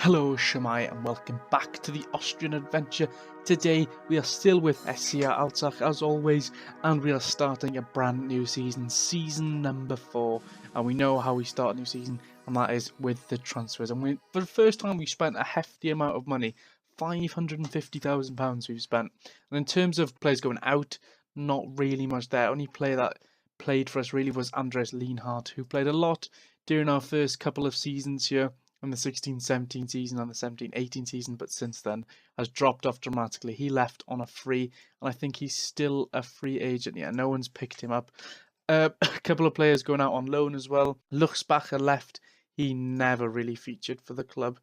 Hello Shamai and welcome back to the Austrian adventure. Today we are still with SCR Altach as always, and we are starting a brand new season, season number 4. And we know how we start a new season, and that is with the transfers. And for the first time we spent a hefty amount of money, £550,000 we've spent. And in terms of players going out, not really much there. Only player that played for us really was Andres Lienhardt, who played a lot during our first couple of seasons here. In the 16-17 season and the 17-18 season, but since then has dropped off dramatically. He left on a free, and I think he's still a free agent. Yeah, no one's picked him up. A couple of players going out on loan as well. Luxbacher left. He never really featured for the club.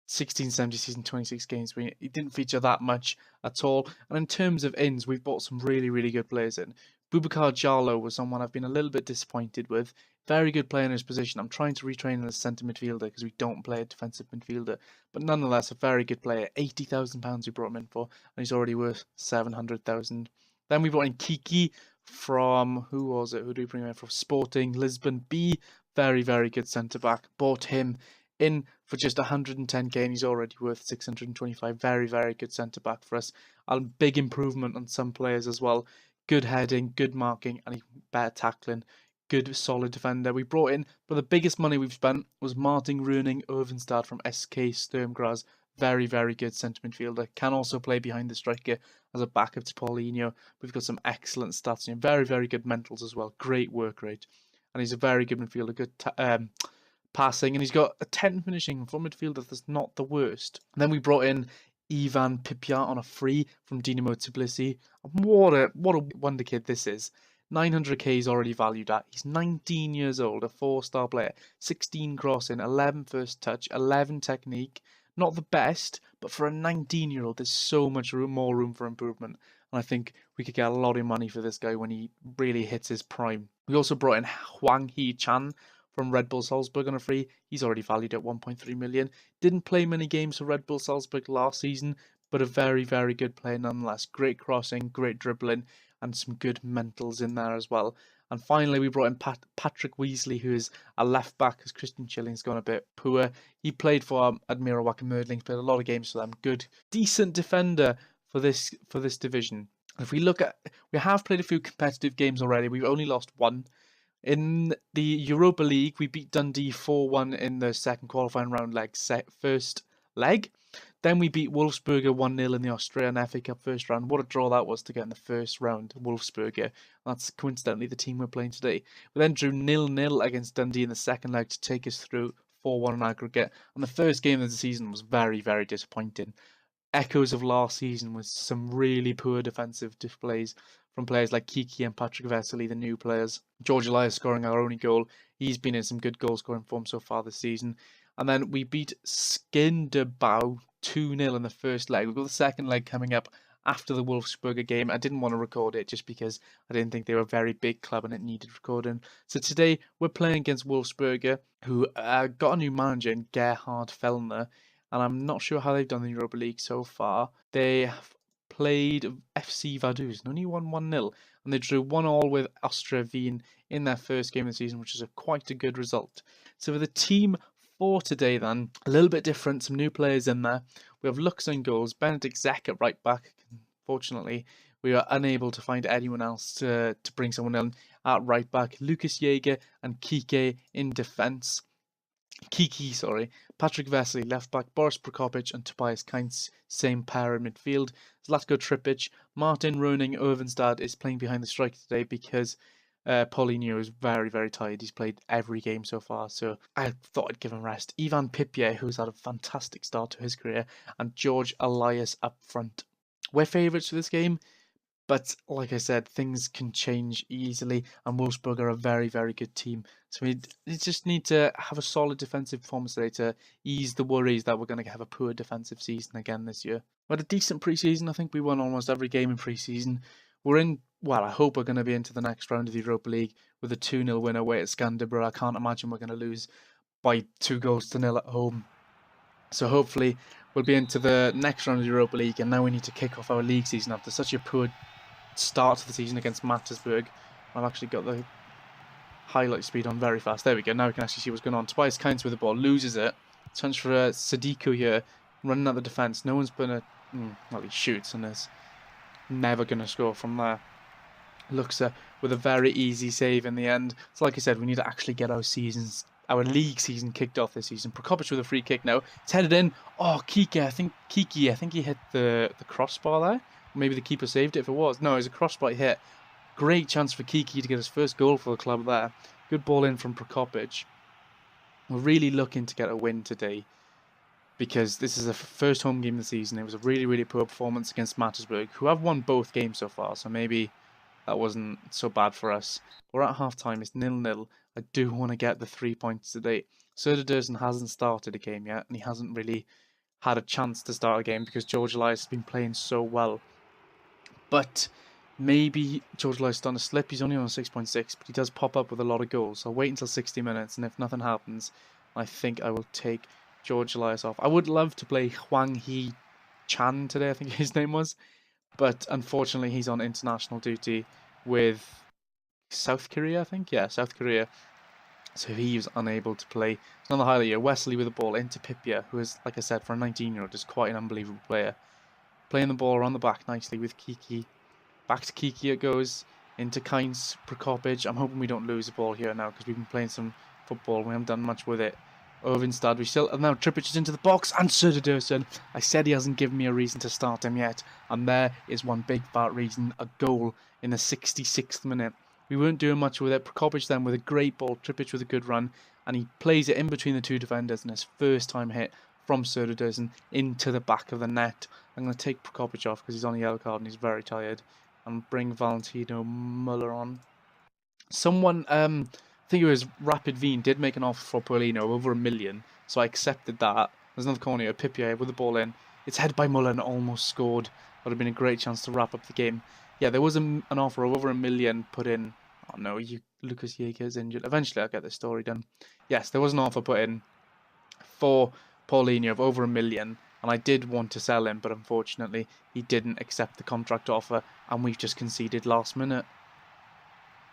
16-17 season, 26 games. He didn't feature that much at all. And in terms of ins, we've bought some really good players in. Boubacar Diallo was someone I've been a little bit disappointed with. Very good player in his position. I'm trying to retrain him as a centre midfielder because we don't play a defensive midfielder. But nonetheless, a very good player. £80,000 we brought him in for, and he's already worth 700,000. Then we brought in Kiki from, who was it? Who did we bring him in from? Sporting Lisbon B. Very good centre back. Bought him in for just 110k, and he's already worth 625. Very good centre back for us. A big improvement on some players as well. Good heading, good marking, and better tackling. Good solid defender we brought in, but the biggest money we've spent was Martin Runing Ovenstad from SK Sturm Very good centre midfielder. Can also play behind the striker as a backup to Paulinho. We've got some excellent stats and very good mentals as well. Great work rate, and he's a very good midfielder. Good passing, and he's got a 10 finishing from midfielder. That's not the worst. And then we brought in Ivan Pipia on a free from Dinamo Tbilisi. What a wonder kid this is. 900k is already valued at. He's 19 years old, a 4-star player. 16 crossing, 11 first touch, 11 technique. Not the best, but for a 19-year-old, there's so much more room for improvement. And I think we could get a lot of money for this guy when he really hits his prime. We also brought in Huang Hee Chan from Red Bull Salzburg on a free. He's already valued at 1.3 million. Didn't play many games for Red Bull Salzburg last season, but a very good player nonetheless. Great crossing, great dribbling, and some good mentals in there as well. And finally, we brought in Patrick Weasley, who is a left back, as Christian Chilling's gone a bit poor. He played for Admira Wacker Mödling, played a lot of games for them. Good, decent defender for this division. If we look at, we have played a few competitive games already. We've only lost one. In the Europa League, we beat Dundee 4-1 in the second qualifying round first leg. Then we beat Wolfsberger 1-0 in the Austrian FA Cup first round. What a draw that was to get in the first round, Wolfsberger. That's coincidentally the team we're playing today. We then drew 0-0 against Dundee in the second leg to take us through 4-1 in aggregate. And the first game of the season was very disappointing. Echoes of last season with some really poor defensive displays from players like Kiki and Patrick Vesely, the new players. George Elias scoring our only goal. He's been in some good goal scoring form so far this season. And then we beat Skinderbau 2-0 in the first leg. We've got the second leg coming up after the Wolfsberger game. I didn't want to record it just because I didn't think they were a very big club and it needed recording. So today we're playing against Wolfsberger, who got a new manager in Gerhard Fellner. And I'm not sure how they've done in the Europa League so far. They have played FC Vaduz and only won 1-0. And they drew 1-1 with Austria Wien in their first game of the season, which is quite a good result. So for the team for today then, a little bit different, some new players in there. We have Lux in goals, Benedict Zek at right back. Unfortunately, we are unable to find anyone else to bring someone in at right back. Lucas Jäger and Kiki in defence. Patrick Vesely, left back, Boris Prokopic and Tobias Kainz, same pair in midfield. Zlatko Tripic, Martin Runing Ovenstad is playing behind the striker today because Paulinho is very tired. He's played every game so far, so I thought I'd give him rest. Ivan Pipia, who's had a fantastic start to his career, and George Elias up front. We're favourites for this game, but like I said, things can change easily, and Wolfsburg are a very good team. So we just need to have a solid defensive performance today to ease the worries that we're going to have a poor defensive season again this year. We had a decent pre-season. I think we won almost every game in pre-season. We're in, well, I hope we're going to be into the next round of the Europa League with a 2-0 win away at Skanderbeg. I can't imagine we're going to lose by 2-0 at home. So hopefully we'll be into the next round of the Europa League, and now we need to kick off our league season after such a poor start to the season against Mattersburg. I've actually got the highlight speed on very fast. There we go. Now we can actually see what's going on. Tobias Kainz with the ball, loses it. Chance for Sadiku here, running at the defence. No one's been well, he shoots and is never going to score from there. Looks with a very easy save in the end. So like I said, we need to actually get our league season kicked off this season. Prokopic with a free kick now. It's headed in. Oh, Kiki, I think he hit the crossbar there. Maybe the keeper saved it if it was. No, it was a crossbar hit. Great chance for Kiki to get his first goal for the club there. Good ball in from Prokopic. We're really looking to get a win today, because this is the first home game of the season. It was a really, really poor performance against Mattersburg, who have won both games so far, so maybe that wasn't so bad for us. We're at half-time, it's 0-0. I do want to get the 3 points today. Söderdersen hasn't started a game yet, and he hasn't really had a chance to start a game because George Elias has been playing so well. But maybe George Elias is starting to slip. He's only on 6.6, but he does pop up with a lot of goals. So I'll wait until 60 minutes, and if nothing happens, I think I will take George Elias off. I would love to play Hwang Hee Chan today, I think his name was. But unfortunately, he's on international duty with South Korea, I think. Yeah, South Korea. So he was unable to play. It's another highlight here. Wesley with the ball into Pipia, who is, like I said, for a 19-year-old, is quite an unbelievable player. Playing the ball around the back nicely with Kiki. Back to Kiki it goes. Into Kainz, Prokopic. I'm hoping we don't lose the ball here now, because we've been playing some football. We haven't done much with it. Ovenstad, we still, and now Tripic is into the box, and Söderdersen. I said he hasn't given me a reason to start him yet, and there is one big fat reason, a goal in the 66th minute. We weren't doing much with it. Prokopic then with a great ball, Tripic with a good run, and he plays it in between the two defenders, and his first time hit from Söderdersen into the back of the net. I'm going to take Prokopic off because he's on a yellow card and he's very tired, and bring Valentino Muller on. Someone, I think it was Rapid Wien, did make an offer for Paulino of over $1 million, so I accepted that. There's another corner here, Pipia with the ball in. It's headed by Muller and almost scored. That would have been a great chance to wrap up the game. Yeah, there was an offer of over $1 million put in. Oh no, Lucas Jäger is injured. Eventually I'll get this story done. Yes, there was an offer put in for Paulinho of over $1 million, and I did want to sell him, but unfortunately he didn't accept the contract offer, and we've just conceded last minute.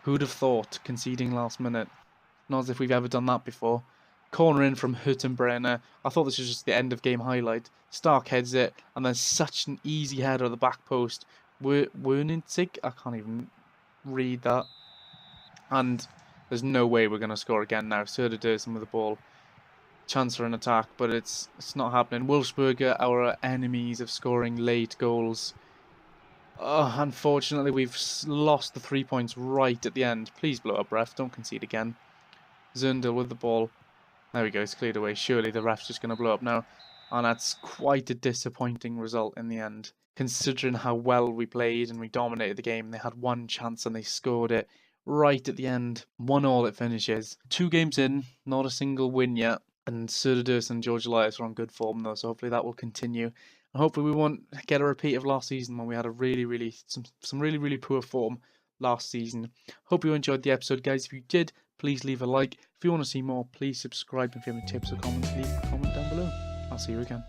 Who'd have thought, conceding last minute? Not as if we've ever done that before. Corner in from Hüttenbrenner. I thought this was just the end of game highlight. Stark heads it, and then such an easy header at the back post. Werninzig? I can't even read that. And there's no way we're going to score again now. Söderdersen with the ball. Chance for an attack, but it's not happening. Wolfsburger, our enemies of scoring late goals. Oh, unfortunately, we've lost the 3 points right at the end. Please blow up, ref. Don't concede again. Zundel with the ball. There we go. It's cleared away. Surely the ref's just going to blow up now. And that's quite a disappointing result in the end, considering how well we played and we dominated the game. They had one chance and they scored it right at the end. 1-1 it finishes. 2 games in, not a single win yet. And Söderdersen and George Elias are on good form though, so hopefully that will continue. And hopefully we won't get a repeat of last season when we had a some really poor form last season. Hope you enjoyed the episode, guys. If you did, please leave a like. If you want to see more, please subscribe. If you have any tips or comments, leave a comment down below. I'll see you again.